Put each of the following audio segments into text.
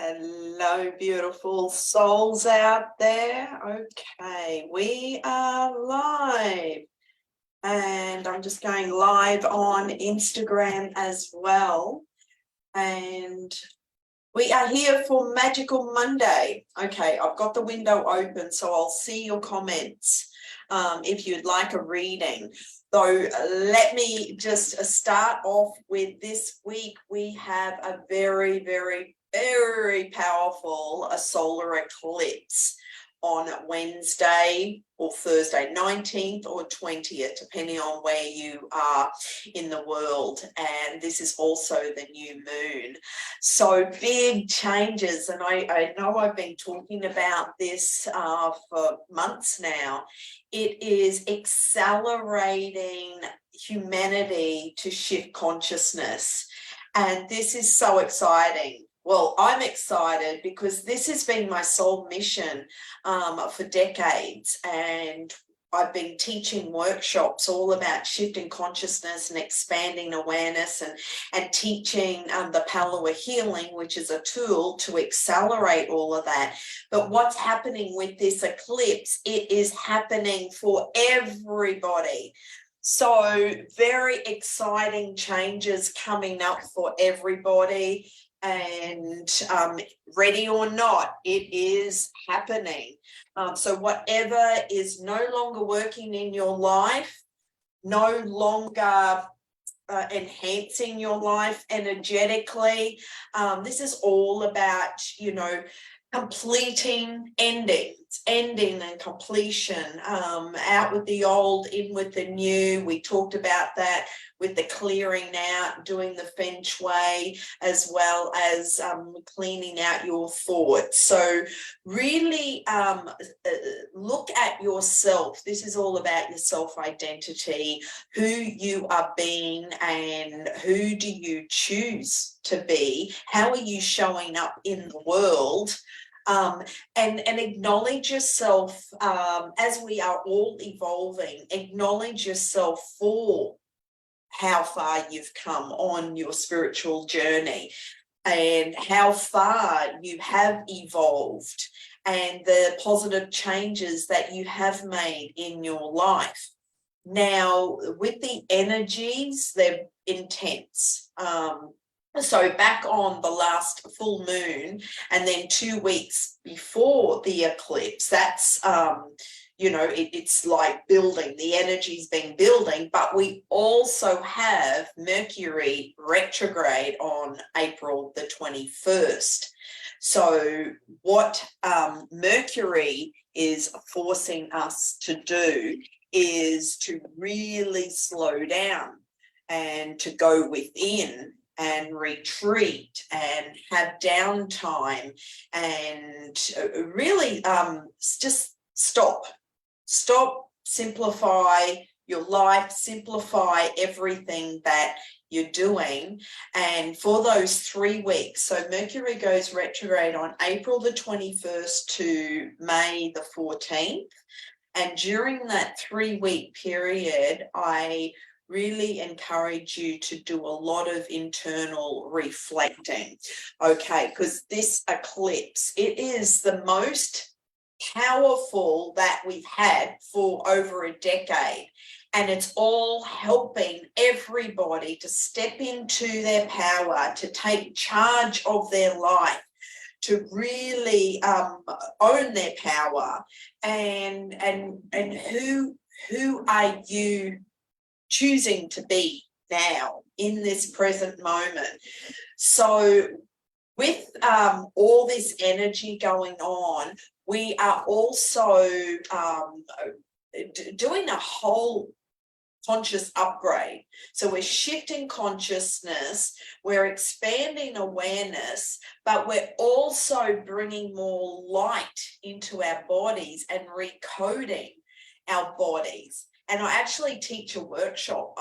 Hello, beautiful souls out there. Okay, we are live, and I'm just going live on Instagram as well. And we are here for Magical Monday. Okay, I've got the window open, so I'll see your comments if you'd like a reading. So let me just start off with this week. We have a very powerful solar eclipse on Wednesday or Thursday, 19th or 20th, depending on where you are in the world. And this is also the new moon. So big changes. And I know I've been talking about this for months now. It is accelerating humanity to shift consciousness. And this is so exciting. Well, I'm excited because this has been my soul mission for decades, and I've been teaching workshops all about shifting consciousness and expanding awareness, and teaching the power of healing, which is a tool to accelerate all of that. But what's happening with this eclipse, it is happening for everybody. So very exciting changes coming up for everybody. And ready or not, it is happening. So whatever is no longer working in your life, no longer enhancing your life energetically, this is all about, completing, ending and completion, out with the old, in with the new. We talked about that with the clearing out, doing the feng shui, as well as cleaning out your thoughts. So really look at yourself. This is all about your self-identity, who you are being and who do you choose to be? How are you showing up in the world? And acknowledge yourself as we are all evolving. Acknowledge yourself for how far you've come on your spiritual journey and how far you have evolved and the positive changes that you have made in your life. Now, with the energies, they're intense. So back on the last full moon and then 2 weeks before the eclipse, that's, it's like building, the energy's been building, but we also have Mercury Retrograde on April the 21st. So what Mercury is forcing us to do is to really slow down and to go within and retreat and have downtime and really just stop, simplify your life, simplify everything that you're doing. And for those 3 weeks, so Mercury goes retrograde on April the 21st to May the 14th. And during that 3-week period, I really encourage you to do a lot of internal reflecting, okay? Because this eclipse, it is the most powerful that we've had for over a decade. And it's all helping everybody to step into their power, to take charge of their life, to really own their power. And who are you choosing to be now in this present moment? So with all this energy going on, we are also doing a whole conscious upgrade. So we're shifting consciousness, we're expanding awareness, but we're also bringing more light into our bodies and recoding our bodies. And I actually teach a workshop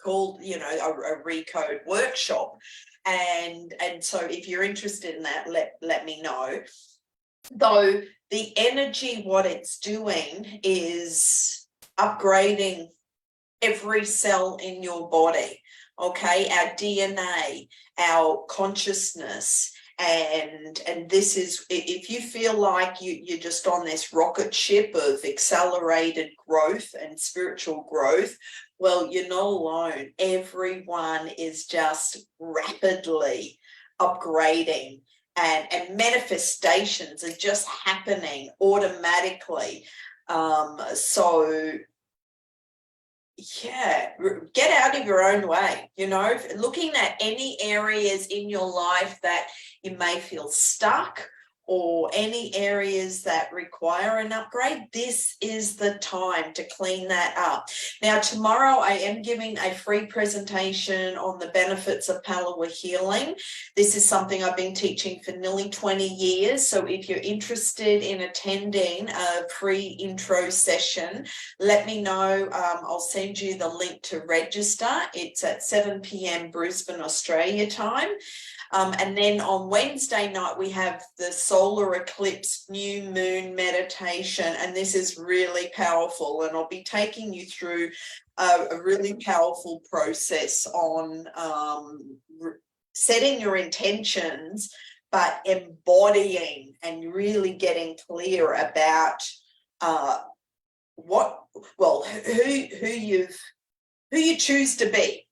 called, a recode workshop. And so if you're interested in that, let me know. Though the energy, what it's doing is upgrading every cell in your body, okay? Our DNA, our consciousness, And this is, if you feel like you're just on this rocket ship of accelerated growth and spiritual growth, well, you're not alone. Everyone is just rapidly upgrading, and manifestations are just happening automatically. So yeah, get out of your own way, you know, looking at any areas in your life that you may feel stuck, or any areas that require an upgrade. This is the time to clean that up. Now, tomorrow I am giving a free presentation on the benefits of Palawa healing. This is something I've been teaching for nearly 20 years. So if you're interested in attending a free intro session, let me know. I'll send you the link to register. It's at 7 p.m. Brisbane, Australia time. And then on Wednesday night, we have the solar eclipse new moon meditation. And this is really powerful. And I'll be taking you through a really powerful process on setting your intentions, but embodying and really getting clear about who you choose to be.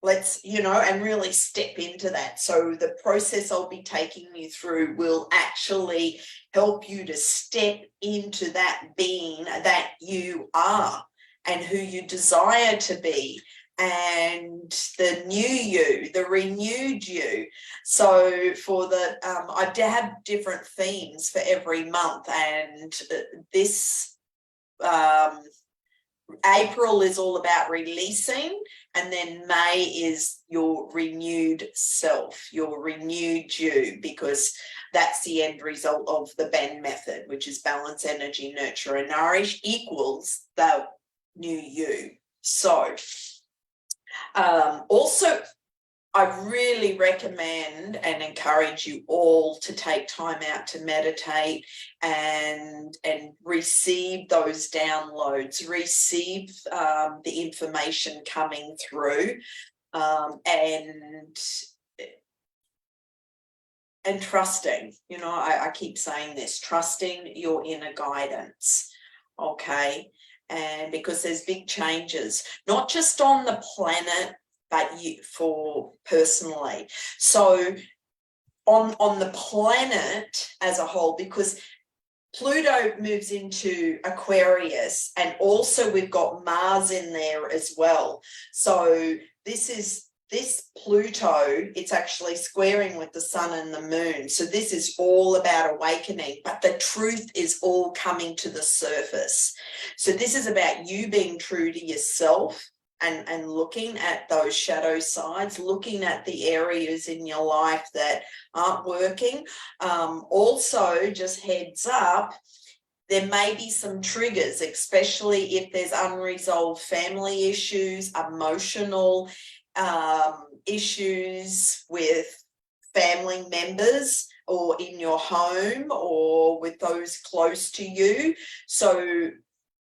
Let's, you know, and really step into that. So the process I'll be taking you through will actually help you to step into that being that you are and who you desire to be, and the new you, the renewed you. So for the, I have different themes for every month, and this, April is all about releasing, and then May is your renewed self, your renewed you, because that's the end result of the BENN Method, which is balance, energy, nurture, and nourish equals the new you. So also, I really recommend and encourage you all to take time out to meditate and receive those downloads, receive the information coming through, and trusting. You know, I keep saying this, trusting your inner guidance, okay? And because there's big changes, not just on the planet, but you for personally. So on the planet as a whole, because Pluto moves into Aquarius, and also we've got Mars in there as well. So this Pluto, it's actually squaring with the sun and the moon. So this is all about awakening, but the truth is all coming to the surface. So this is about you being true to yourself, and looking at those shadow sides, looking at the areas in your life that aren't working. Also, just heads up, there may be some triggers, especially if there's unresolved family issues, emotional issues with family members, or in your home, or with those close to you. So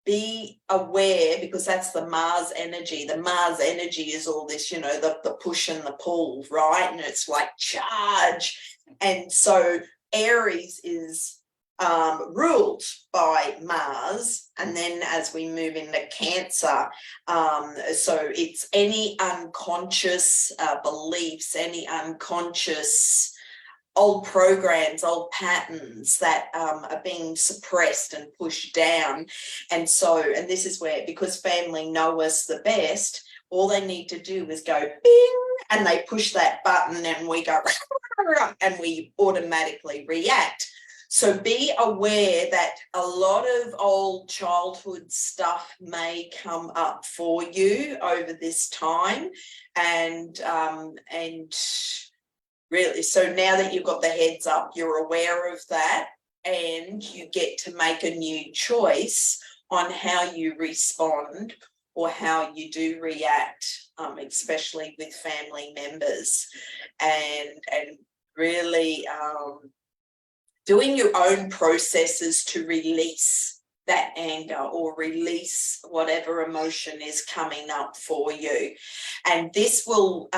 be aware, because that's the Mars energy. The Mars energy is all this, you know, the push and the pull, right? And it's like charge. And so Aries is ruled by Mars. And then as we move into Cancer, so it's any unconscious beliefs, any unconscious old programs, old patterns that are being suppressed and pushed down. And so, and this is where, because family know us the best, all they need to do is go bing, and they push that button, and we go and we automatically react. So be aware that a lot of old childhood stuff may come up for you over this time, and really, so now that you've got the heads up, you're aware of that, and you get to make a new choice on how you respond or how you do react, especially with family members, and really doing your own processes to release that anger or release whatever emotion is coming up for you. And this will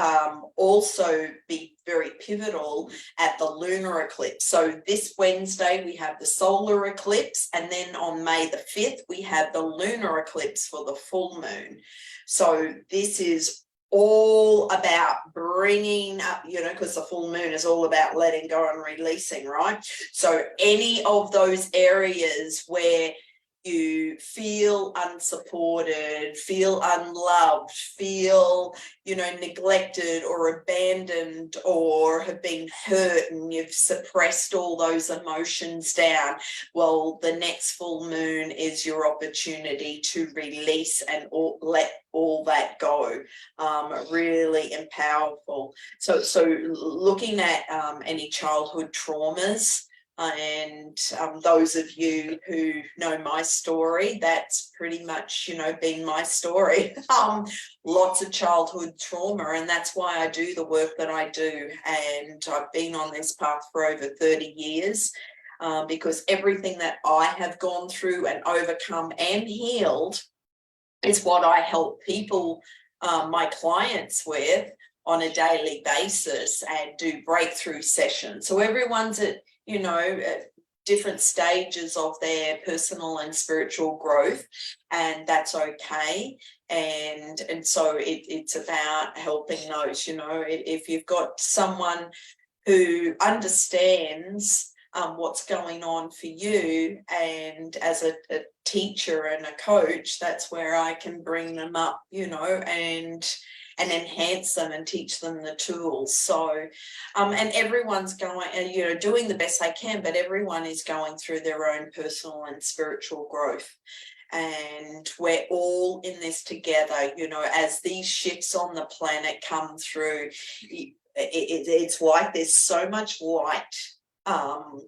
also be very pivotal at the lunar eclipse. So this Wednesday we have the solar eclipse, and then on May the 5th we have the lunar eclipse for the full moon. So this is all about bringing up, you know, because the full moon is all about letting go and releasing, right? So any of those areas where you feel unsupported, feel unloved, feel, you know, neglected or abandoned, or have been hurt and you've suppressed all those emotions down, well, the next full moon is your opportunity to release and let all that go. Really powerful. So looking at any childhood traumas, and those of you who know my story, that's pretty much, you know, been my story. Lots of childhood trauma, and that's why I do the work that I do. And I've been on this path for over 30 years because everything that I have gone through and overcome and healed is what I help people, my clients, with on a daily basis, and do breakthrough sessions. So everyone's at, you know, at different stages of their personal and spiritual growth, and that's okay. And so it's about helping those, you know, if you've got someone who understands what's going on for you, and as a teacher and a coach, that's where I can bring them up, you know, and enhance them and teach them the tools. So and everyone's going, you know, doing the best they can, but everyone is going through their own personal and spiritual growth, and we're all in this together. You know, as these shifts on the planet come through, it's like there's so much light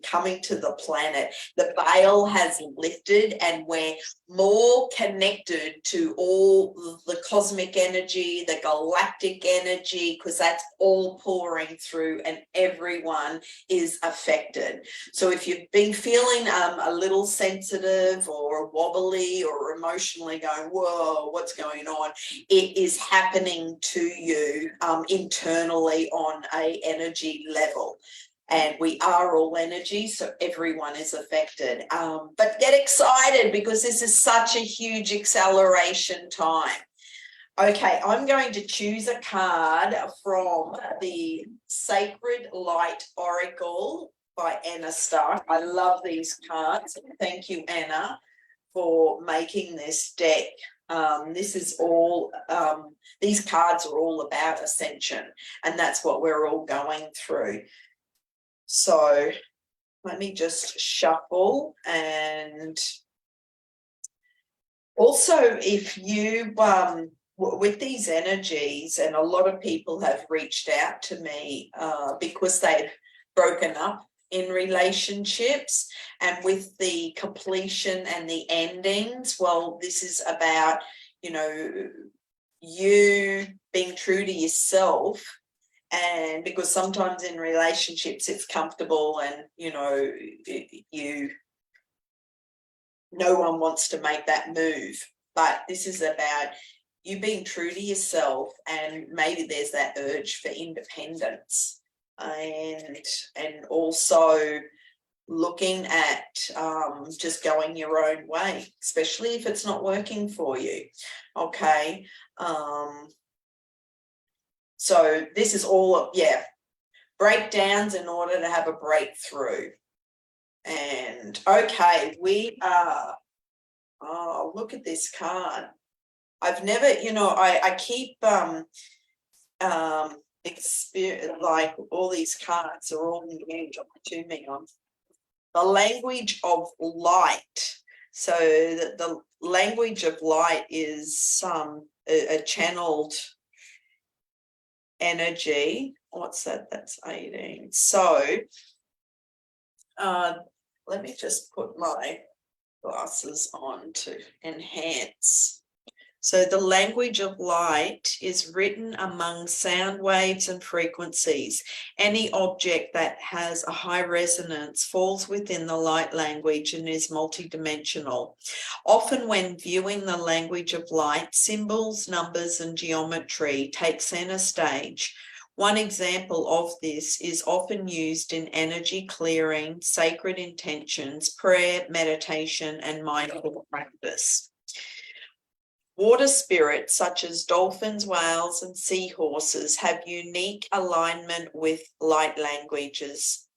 coming to the planet. The veil has lifted, and we're more connected to all the cosmic energy, the galactic energy, because that's all pouring through, and everyone is affected. So if you've been feeling a little sensitive or wobbly or emotionally going, whoa, what's going on, it is happening to you internally on a energy level. And we are all energy, so everyone is affected. But get excited, because this is such a huge acceleration time. Okay, I'm going to choose a card from the Sacred Light Oracle by Anna Stark. I love these cards. Thank you, Anna, for making this deck. This is all, these cards are all about ascension, and that's what we're all going through. So let me just shuffle. And also, if you, with these energies, and a lot of people have reached out to me because they've broken up in relationships, and with the completion and the endings, well, this is about, you know, you being true to yourself. And because sometimes in relationships it's comfortable, and, you know, no one wants to make that move, but this is about you being true to yourself, and maybe there's that urge for independence, and also looking at just going your own way, especially if it's not working for you. Okay. So this is all, yeah, breakdowns in order to have a breakthrough. And okay, we are, oh, look at this card. I've never, you know, I keep experience, like all these cards are all new to me on the language of light. So the language of light is a channeled energy. What's that? That's 18. So let me just put my glasses on to enhance. So the language of light is written among sound waves and frequencies. Any object that has a high resonance falls within the light language and is multidimensional. Often when viewing the language of light, symbols, numbers, and geometry take center stage. One example of this is often used in energy clearing, sacred intentions, prayer, meditation, and mindful practice. Water spirits such as dolphins, whales, and seahorses have unique alignment with light languages.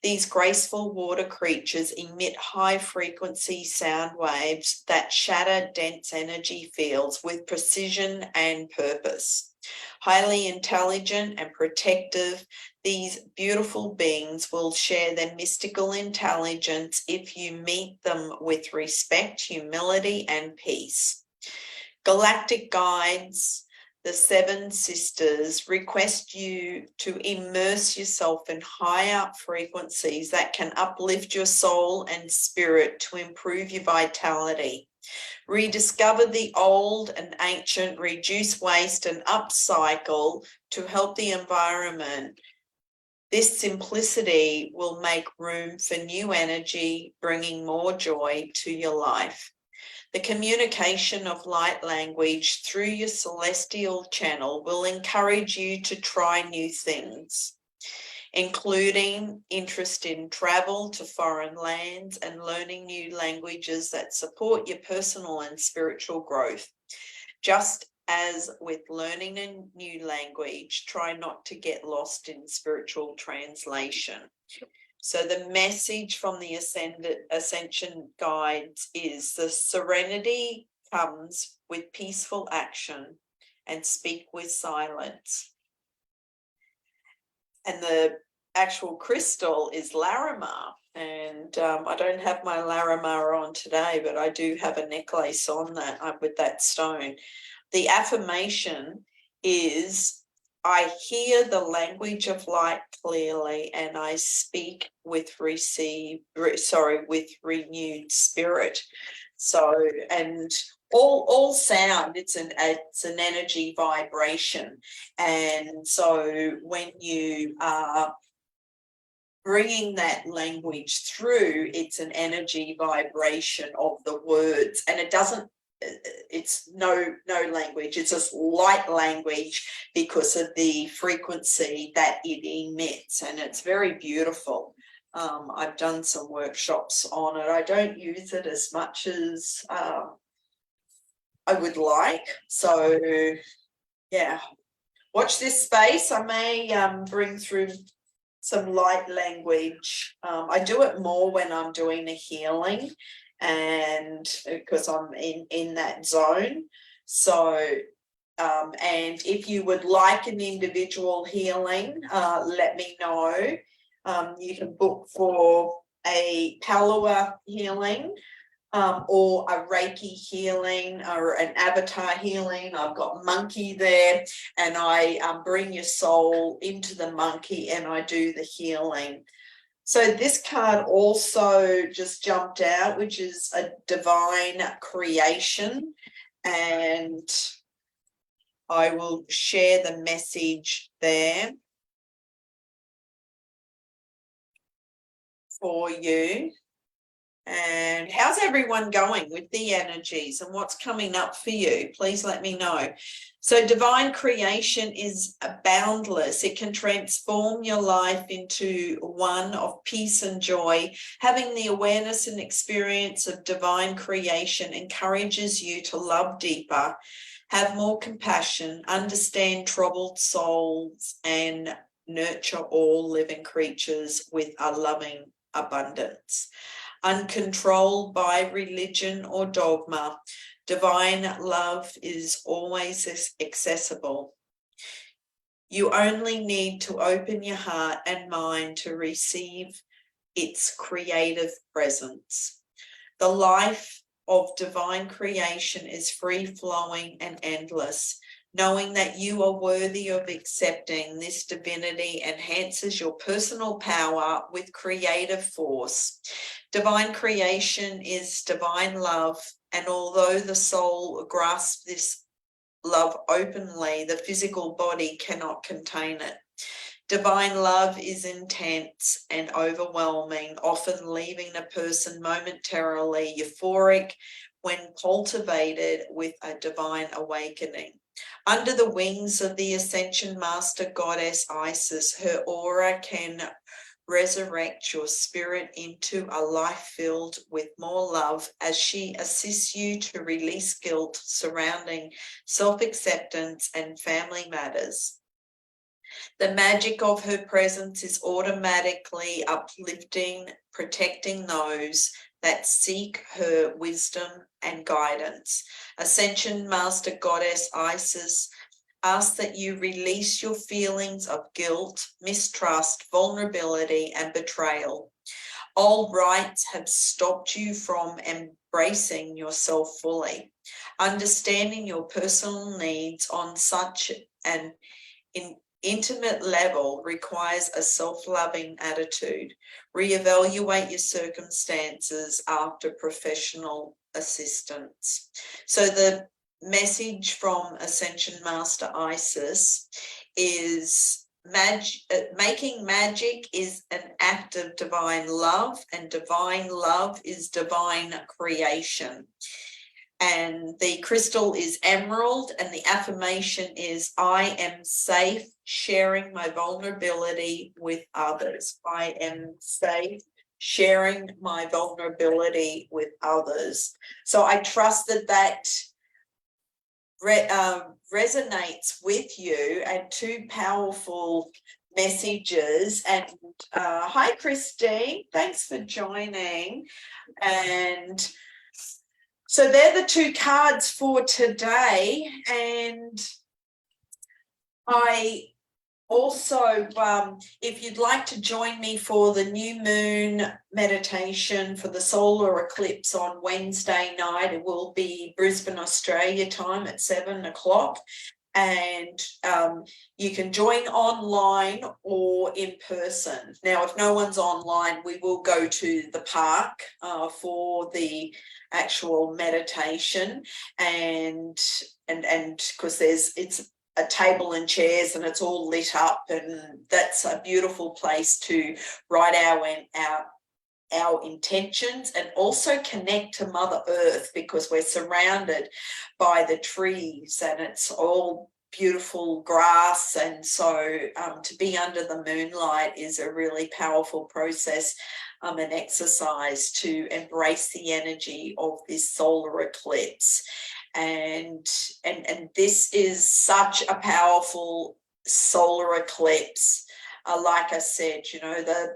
These graceful water creatures emit high-frequency sound waves that shatter dense energy fields with precision and purpose. Highly intelligent and protective, these beautiful beings will share their mystical intelligence if you meet them with respect, humility, and peace. Galactic guides, the Seven Sisters, request you to immerse yourself in higher frequencies that can uplift your soul and spirit to improve your vitality. Rediscover the old and ancient, reduce waste and upcycle to help the environment. This simplicity will make room for new energy, bringing more joy to your life. The communication of light language through your celestial channel will encourage you to try new things, including interest in travel to foreign lands and learning new languages that support your personal and spiritual growth. Just as with learning a new language, try not to get lost in spiritual translation. So the message from the Ascension Guides is the serenity comes with peaceful action and speak with silence. And the actual crystal is Larimar. And I don't have my Larimar on today, but I do have a necklace on that with that stone. The affirmation is, I hear the language of light clearly and I speak with renewed spirit. So, and all sound, it's an energy vibration. And so when you are bringing that language through, it's an energy vibration of the words, and it's no language, it's just light language because of the frequency that it emits, and it's very beautiful. I've done some workshops on it. I don't use it as much as I would like, so yeah, watch this space. I may bring through some light language. I do it more when I'm doing a healing, and because I'm in that zone. So and if you would like an individual healing, let me know. You can book for a Palua healing, or a Reiki healing, or an avatar healing. I've got monkey there, and I bring your soul into the monkey and I do the healing. So this card also just jumped out, which is a divine creation, and I will share the message there for you. And how's everyone going with the energies and what's coming up for you? Please let me know. So divine creation is boundless. It can transform your life into one of peace and joy. Having the awareness and experience of divine creation encourages you to love deeper, have more compassion, understand troubled souls, and nurture all living creatures with a loving abundance. Uncontrolled by religion or dogma, divine love is always accessible. You only need to open your heart and mind to receive its creative presence. The life of divine creation is free-flowing and endless. Knowing that you are worthy of accepting this divinity enhances your personal power with creative force. Divine creation is divine love, and although the soul grasps this love openly, the physical body cannot contain it. Divine love is intense and overwhelming, often leaving a person momentarily euphoric when cultivated with a divine awakening. Under the wings of the Ascension Master Goddess Isis, her aura can resurrect your spirit into a life filled with more love as she assists you to release guilt surrounding self-acceptance and family matters. The magic of her presence is automatically uplifting, protecting those that seek her wisdom and guidance. Ascension Master Goddess Isis asks that you release your feelings of guilt, mistrust, vulnerability, and betrayal. Old rights have stopped you from embracing yourself fully. Understanding your personal needs on such an intimate level requires a self-loving attitude. Reevaluate your circumstances after professional assistance. So the message from Ascension Master Isis is making magic is an act of divine love, and divine love is divine creation. And the crystal is emerald, and the affirmation is, I am safe sharing my vulnerability with others. I am safe sharing my vulnerability with others. So I trust that that resonates with you, and two powerful messages. And hi, Christine, thanks for joining. And so they're the two cards for today. And I also, if you'd like to join me for the new moon meditation for the solar eclipse on Wednesday night, it will be Brisbane, Australia time at 7 o'clock. And you can join online or in person. Now, if no one's online, we will go to the park for the actual meditation, and because it's a table and chairs and it's all lit up, and that's a beautiful place to write our intentions and also connect to Mother Earth, because we're surrounded by the trees and it's all beautiful grass. And so to be under the moonlight is a really powerful process, an exercise to embrace the energy of this solar eclipse. And this is such a powerful solar eclipse. Like I said, you know, the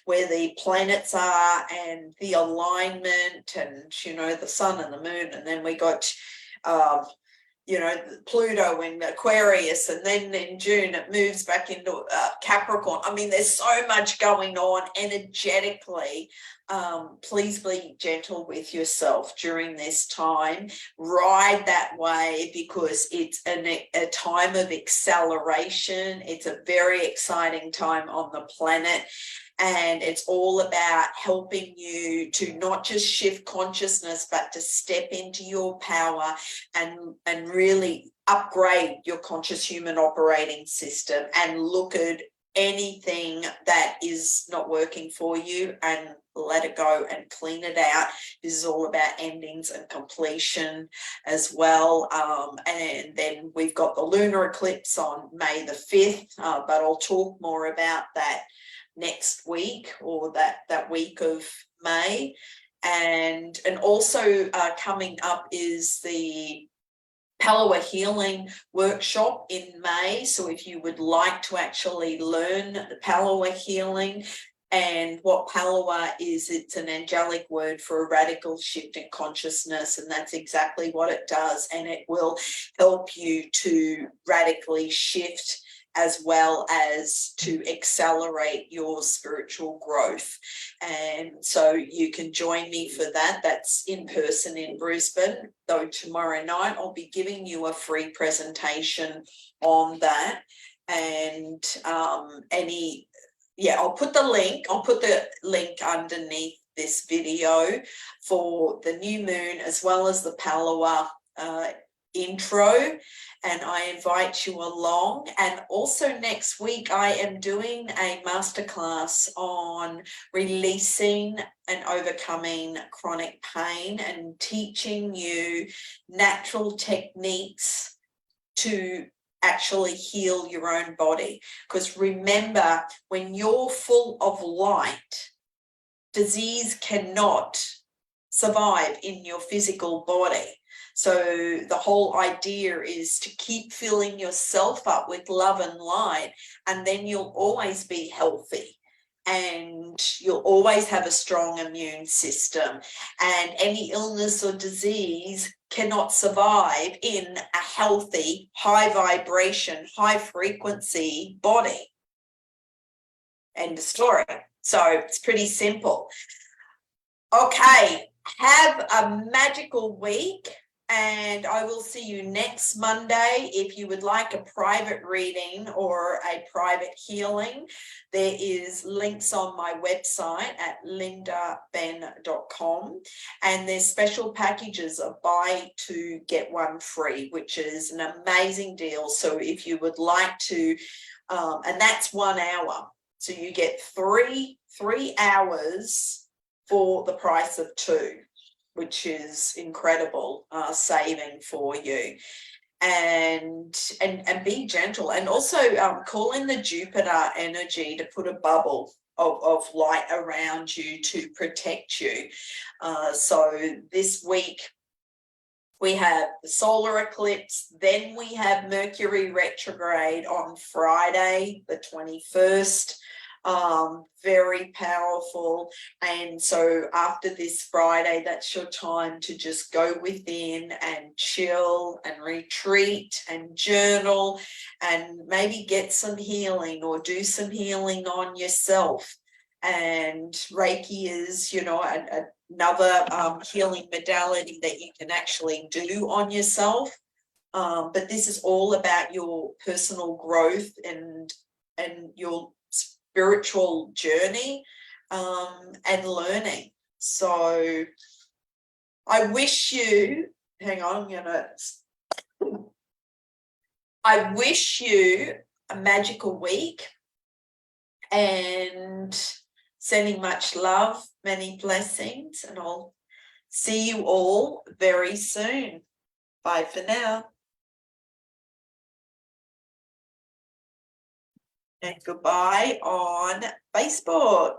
where the planets are and the alignment, and you know, the sun and the moon, and then we got you know, Pluto in Aquarius, and then in June it moves back into Capricorn. I mean, there's so much going on energetically. Please be gentle with yourself during this time. Ride that wave, because it's a time of acceleration. It's a very exciting time on the planet. And it's all about helping you to not just shift consciousness, but to step into your power and really upgrade your conscious human operating system and look at anything that is not working for you and let it go and clean it out. This is all about endings and completion as well. And then we've got the lunar eclipse on May the 5th, but I'll talk more about that next week, or that week of May. And also coming up is the Palawa Healing Workshop in May. So if you would like to actually learn the Palawa Healing, and what Palawa is, it's an angelic word for a radical shift in consciousness, and that's exactly what it does. And it will help you to radically shift as well as to accelerate your spiritual growth. And so you can join me for that. That's in person in Brisbane, though tomorrow night I'll be giving you a free presentation on that. And I'll put the link underneath this video for the new moon as well as the Palawa intro, and I invite you along. And also next week I am doing a masterclass on releasing and overcoming chronic pain and teaching you natural techniques to actually heal your own body. Because remember, when you're full of light, disease cannot survive in your physical body. So the whole idea is to keep filling yourself up with love and light, and then you'll always be healthy and you'll always have a strong immune system, and any illness or disease cannot survive in a healthy, high vibration, high frequency body. End of story. So it's pretty simple. Okay, have a magical week, and I will see you next Monday. If you would like a private reading or a private healing, there is links on my website at lindabenn.com, and there's special packages of buy two get one free, which is an amazing deal. So if you would like to, and that's 1 hour, so you get three hours for the price of 2, which is incredible saving for you. And be gentle, and also call in the Jupiter energy to put a bubble of light around you to protect you. So this week we have the solar eclipse, then we have Mercury retrograde on Friday the 21st. Very powerful. And so after this Friday, that's your time to just go within and chill and retreat and journal and maybe get some healing or do some healing on yourself. And Reiki is, you know, another healing modality that you can actually do on yourself. But this is all about your personal growth and your spiritual journey and learning. So I wish you, I wish you a magical week, and sending much love, many blessings, and I'll see you all very soon. Bye for now. And goodbye on Facebook.